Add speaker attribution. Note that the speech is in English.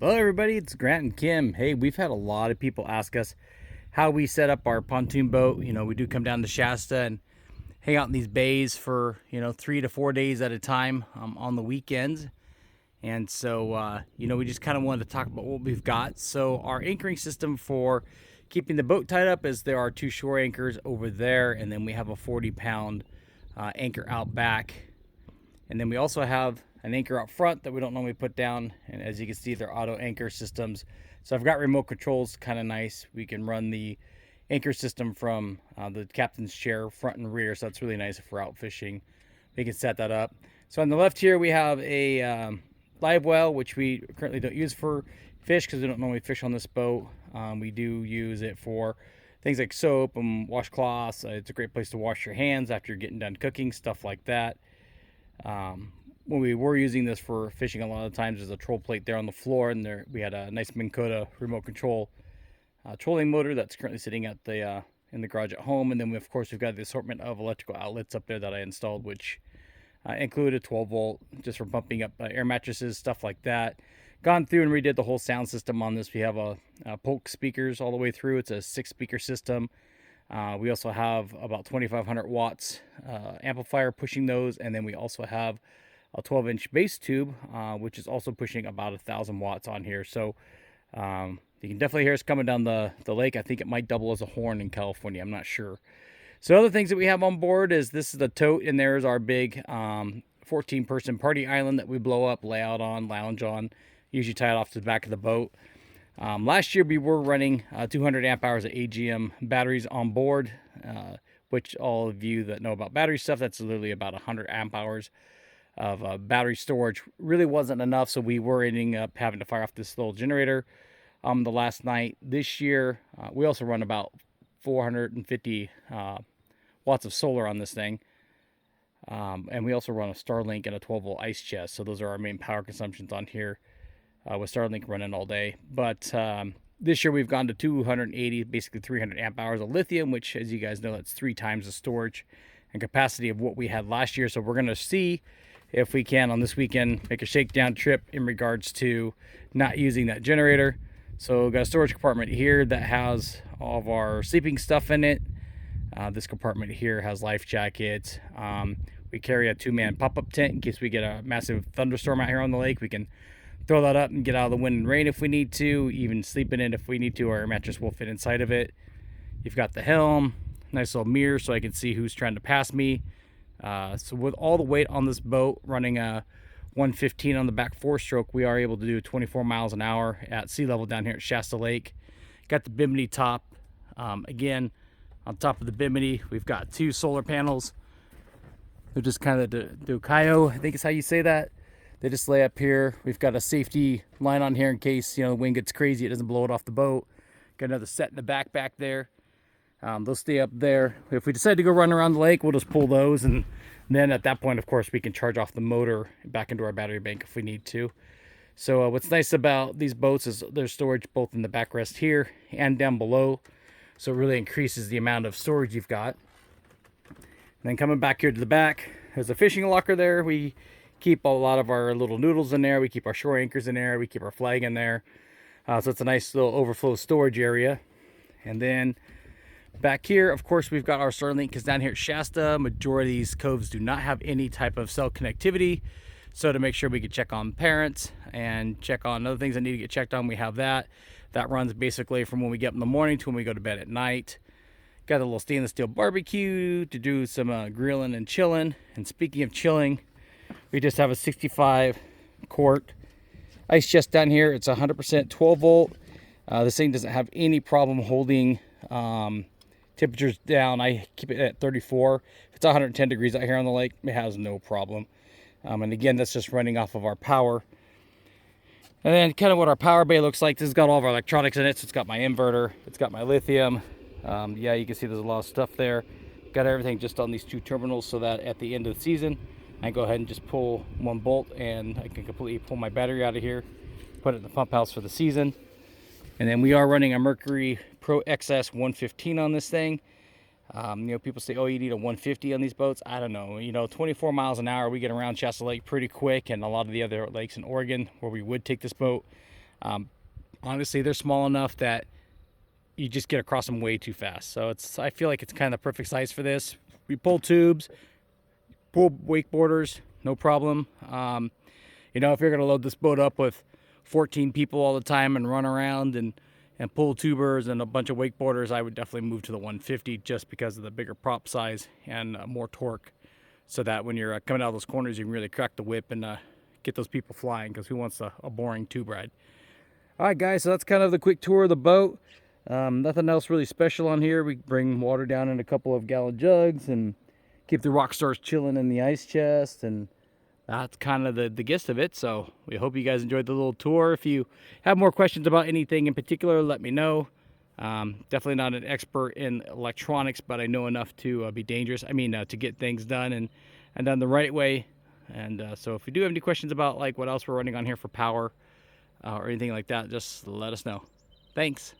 Speaker 1: Hello everybody, it's Grant and Kim. Hey, we've had a lot of people ask us how we set up our pontoon boat. We do come down to Shasta and hang out in these bays for 3 to 4 days at a time on the weekends. And so we just kind of wanted to talk about what we've got. So our anchoring system for keeping the boat tied up is there are two shore anchors over there, and then we have a 40-pound anchor out back. And then we also have an anchor out front that we don't normally put down. And as you can see, they're auto anchor systems. So I've got remote controls, kind of nice. We can run the anchor system from the captain's chair, front and rear. So that's really nice if we're out fishing. We can set that up. So on the left here, we have a live well, which we currently don't use for fish because we don't normally fish on this boat. We do use it for things like soap and washcloths. It's a great place to wash your hands after you're getting done cooking, stuff like that. When we were using this for fishing, a lot of times there's a troll plate there on the floor, and there we had a nice Minn Kota remote control trolling motor that's currently sitting at the in the garage at home. And then of course we've got the assortment of electrical outlets up there that I installed, which include a 12 volt just for pumping up air mattresses, stuff like that. Gone through and redid the whole sound system on this. We have a Polk speakers all the way through. It's a 6-speaker system. We also have about 2,500 watts amplifier pushing those, and then we also have a 12-inch bass tube, which is also pushing about 1,000 watts on here. So you can definitely hear us coming down the lake. I think it might double as a horn in California. I'm not sure. So other things that we have on board is this is the tote, and there's our big 14-person party island that we blow up, lay out on, lounge on, usually tie it off to the back of the boat. Last year we were running 200 amp hours of AGM batteries on board, which all of you that know about battery stuff, that's literally about 100 amp hours of battery storage. Really wasn't enough, so we were ending up having to fire off this little generator the last night. This year we also run about 450 watts of solar on this thing, and we also run a Starlink and a 12 volt ice chest. So those are our main power consumptions on here, with Starlink running all day. But this year we've gone to 280, basically 300 amp hours of lithium, which, as you guys know, that's 3 times the storage and capacity of what we had last year. So we're going to see if we can on this weekend make a shakedown trip in regards to not using that generator. So we've got a storage compartment here that has all of our sleeping stuff in it. This compartment here has life jackets. We carry a 2-man pop-up tent in case we get a massive thunderstorm out here on the lake. We can throw that up and get out of the wind and rain if we need to, even sleep in it if we need to. Our mattress will fit inside of it. You've got the helm, nice little mirror so I can see who's trying to pass me. So with all the weight on this boat, running a 115 on the back 4-stroke, we are able to do 24 miles an hour at sea level down here at Shasta Lake. Got the Bimini top. Again, on top of the Bimini, we've got 2 solar panels. They're just kind of the Dukayo, I think is how you say that. They just lay up here. We've got a safety line on here in case the wind gets crazy, it doesn't blow it off the boat. Got another set in the back there. They'll stay up there. If we decide to go run around the lake, we'll just pull those, and then at that point, of course, we can charge off the motor back into our battery bank if we need to. So what's nice about these boats is there's storage both in the backrest here and down below, so it really increases the amount of storage you've got. And then coming back here to the back, there's a fishing locker there. We keep a lot of our little noodles in there. We keep our shore anchors in there. We keep our flag in there. So it's a nice little overflow storage area. And then back here, of course, we've got our Starlink, because down here at Shasta, majority of these coves do not have any type of cell connectivity. So to make sure we can check on parents and check on other things that need to get checked on, we have that. That runs basically from when we get up in the morning to when we go to bed at night. Got a little stainless steel barbecue to do some grilling and chilling. And speaking of chilling, we just have a 65 quart ice chest down here. It's 100% 12 volt. This thing doesn't have any problem holding temperatures down. I keep it at 34. If it's 110 degrees out here on the lake, it has no problem. And again, that's just running off of our power. And then kind of what our power bay looks like. This has got all of our electronics in it. So it's got my inverter, it's got my lithium. Yeah, you can see there's a lot of stuff there. Got everything just on these 2 terminals so that at the end of the season, I can go ahead and just pull 1 bolt and I can completely pull my battery out of here, put it in the pump house for the season. And then we are running a Mercury Pro XS 115 on this thing. People say, oh, you need a 150 on these boats. I don't know. 24 miles an hour, we get around Shasta Lake pretty quick, and a lot of the other lakes in Oregon where we would take this boat, Honestly, they're small enough that you just get across them way too fast. So I feel like it's kind of the perfect size for this. We pull tubes, pull wakeboarders, no problem. If you're gonna load this boat up with 14 people all the time and run around and pull tubers and a bunch of wakeboarders, I would definitely move to the 150 just because of the bigger prop size and more torque, so that when you're coming out of those corners, you can really crack the whip and get those people flying, because who wants a boring tube ride? All right, guys, so that's kind of the quick tour of the boat. Nothing else really special on here. We bring water down in a couple of gallon jugs and keep the rock stars chilling in the ice chest, and that's kind of the gist of it. So we hope you guys enjoyed the little tour. If you have more questions about anything in particular, let me know. Definitely not an expert in electronics, but I know enough to be dangerous. To get things done and done the right way. And so if you do have any questions about like what else we're running on here for power or anything like that, just let us know. Thanks.